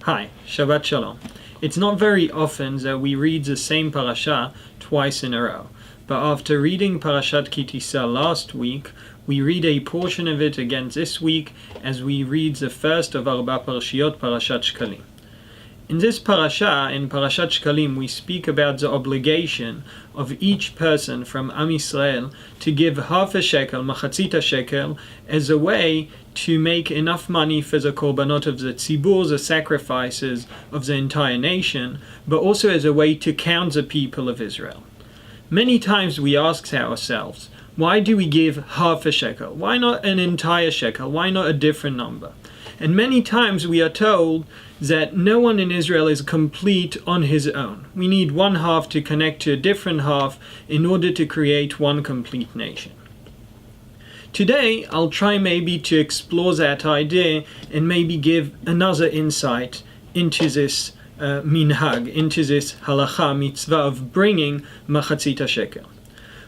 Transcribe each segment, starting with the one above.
Hi, Shabbat Shalom. It's not very often that we read the same parasha twice in a row, but after reading Parashat Ki Tisa last week, we read a portion of it again this week as we read the first of Arba Parashiot, Parashat Shkalim. In this parasha, in Parashat Shkalim, we speak about the obligation of each person from Am Yisrael to give half a shekel, machatzita shekel, as a way to make enough money for the korbanot of the tzibur, the sacrifices of the entire nation, but also as a way to count the people of Israel. Many times we ask ourselves, why do we give half a shekel? Why not an entire shekel? Why not a different number? And many times we are told that no one in Israel is complete on his own. We need one half to connect to a different half in order to create one complete nation. Today, I'll try maybe to explore that idea and maybe give another insight into this minhag, into this halacha mitzvah of bringing machatzita shekel.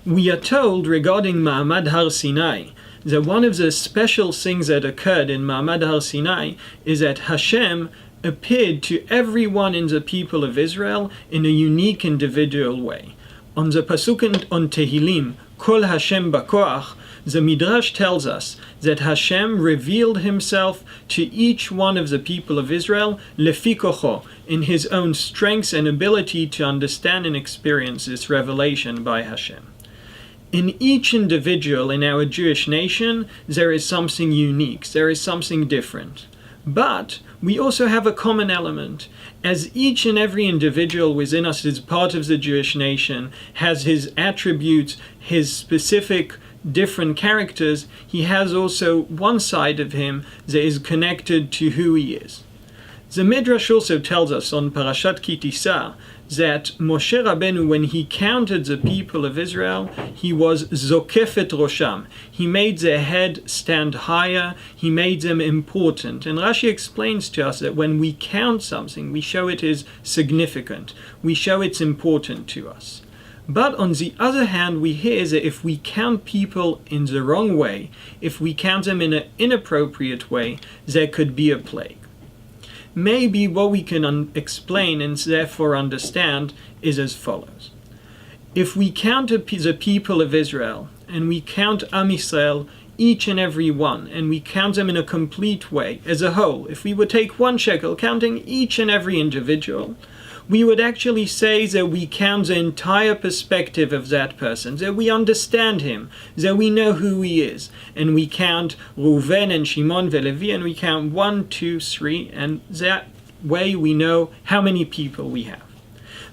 We are told regarding Ma'amad Har Sinai that one of the special things that occurred in Ma'amad Har Sinai is that Hashem appeared to everyone in the people of Israel in a unique individual way. On the pasuk on Tehillim, Kol Hashem Bakoach, the Midrash tells us that Hashem revealed himself to each one of the people of Israel lefi kocho, in his own strengths and ability to understand and experience this revelation by Hashem. In each individual in our Jewish nation, there is something unique, there is something different. But we also have a common element. As each and every individual within us is part of the Jewish nation, has his attributes, his specific different characters, he has also one side of him that is connected to who he is. The Midrash also tells us on Parashat Ki Tisa that Moshe Rabbeinu, when he counted the people of Israel, he was zokefet rosham. He made their head stand higher, he made them important. And Rashi explains to us that when we count something, we show it is significant, we show it's important to us. But on the other hand, we hear that if we count people in the wrong way, if we count them in an inappropriate way, there could be a plague. Maybe what we can explain and therefore understand is as follows. If we count the people of Israel, and we count Am Yisrael, each and every one, and we count them in a complete way, as a whole, if we would take one shekel, counting each and every individual, we would actually say that we count the entire perspective of that person, that we understand him, that we know who he is. And we count Reuven and Shimon and Levi, and we count 1, 2, 3, and that way we know how many people we have.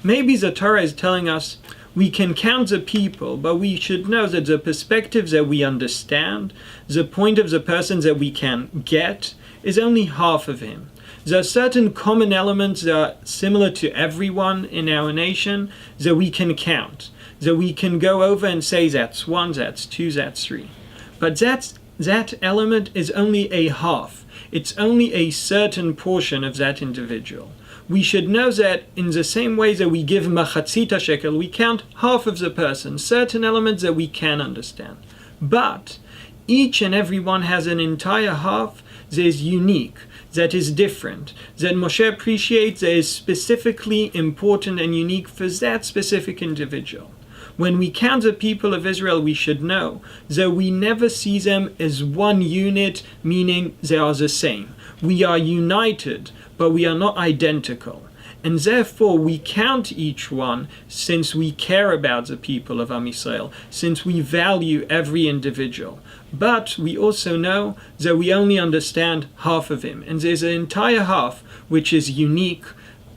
Maybe the Torah is telling us we can count the people, but we should know that the perspective that we understand, the point of the person that we can get, is only half of him. There are certain common elements that are similar to everyone in our nation that we can count, that we can go over and say that's 1, that's 2, that's 3. But that element is only a half. It's only a certain portion of that individual. We should know that in the same way that we give machatzita shekel, we count half of the person, certain elements that we can understand. But each and every one has an entire half that is unique, that is different, that Moshe appreciates, that is specifically important and unique for that specific individual. When we count the people of Israel, we should know that we never see them as one unit, meaning they are the same. We are united, but we are not identical. And therefore we count each one since we care about the people of Am Yisrael, since we value every individual. But we also know that we only understand half of him. And there's an entire half which is unique,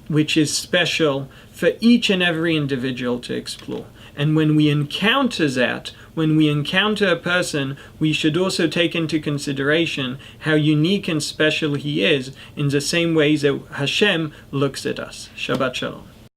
which is special for each and every individual to explore. And when we encounter that, when we encounter a person, we should also take into consideration how unique and special he is in the same way that Hashem looks at us. Shabbat Shalom.